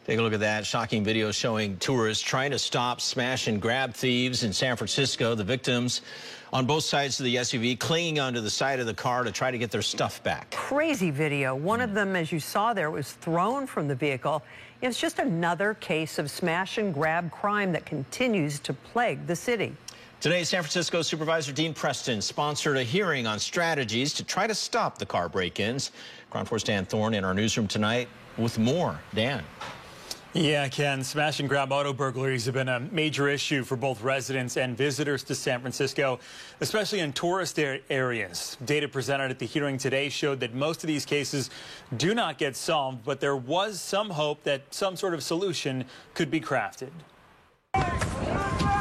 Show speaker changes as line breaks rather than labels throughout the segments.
Take a look at that shocking video showing tourists trying to stop smash and grab thieves in San Francisco. The victims on both sides of the SUV clinging onto the side of the car to try to get their stuff back.
Crazy video. One of them, as you saw there, was thrown from the vehicle. It's just another case of smash and grab crime that continues to plague the city.
Today, San Francisco Supervisor Dean Preston sponsored a hearing on strategies to try to stop the car break-ins. KRON 4's Dan Thorne in our newsroom tonight with more. Dan.
Yeah, Ken, smash and grab auto burglaries have been a major issue for both residents and visitors to San Francisco, especially in tourist areas. Data presented at the hearing today showed that most of these cases do not get solved, but there was some hope that some sort of solution could be crafted.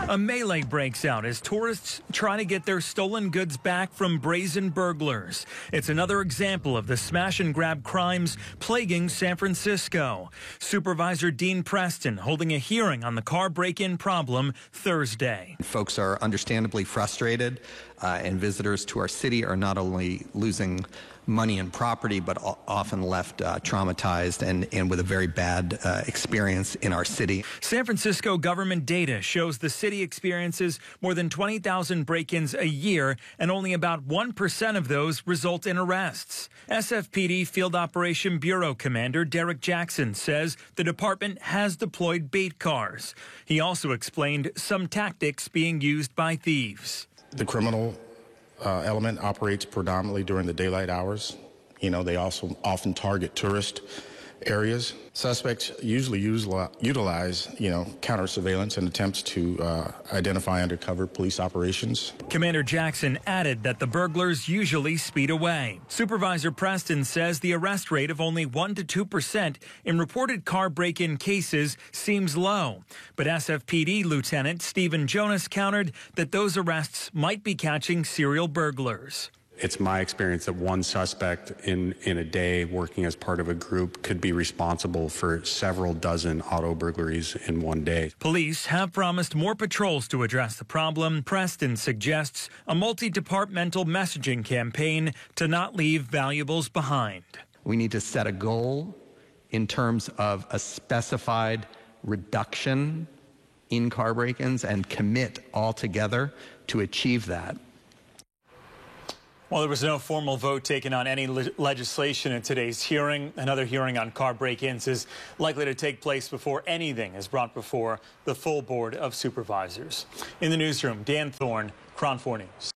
A melee breaks out as tourists try to get their stolen goods back from brazen burglars. It's another example of the smash and grab crimes plaguing San Francisco. Supervisor Dean Preston holding a hearing on the car break-in problem Thursday.
Folks are understandably frustrated, and visitors to our city are not only losing money and property, but often left traumatized and with a very bad experience in our city.
San Francisco government data shows the city experiences more than 20,000 break-ins a year, and only about 1% of those result in arrests. SFPD Field Operation Bureau Commander Derek Jackson says the department has deployed bait cars. He also explained some tactics being used by thieves.
The criminal element operates predominantly during the daylight hours. You know, they also often target tourist areas. Suspects usually utilize, counter surveillance and attempts to identify undercover police operations.
Commander Jackson added that the burglars usually speed away. Supervisor Preston says the arrest rate of only 1 to 2% in reported car break-in cases seems low. But SFPD Lieutenant Stephen Jonas countered that those arrests might be catching serial burglars.
It's my experience that one suspect in a day working as part of a group could be responsible for several dozen auto burglaries in one day.
Police have promised more patrols to address the problem. Preston suggests a multi-departmental messaging campaign to not leave valuables behind.
We need to set a goal in terms of a specified reduction in car break-ins and commit all together to achieve that.
Well, there was no formal vote taken on any legislation in today's hearing. Another hearing on car break-ins is likely to take place before anything is brought before the full Board of Supervisors. In the newsroom, Dan Thorne, KRON 4 News.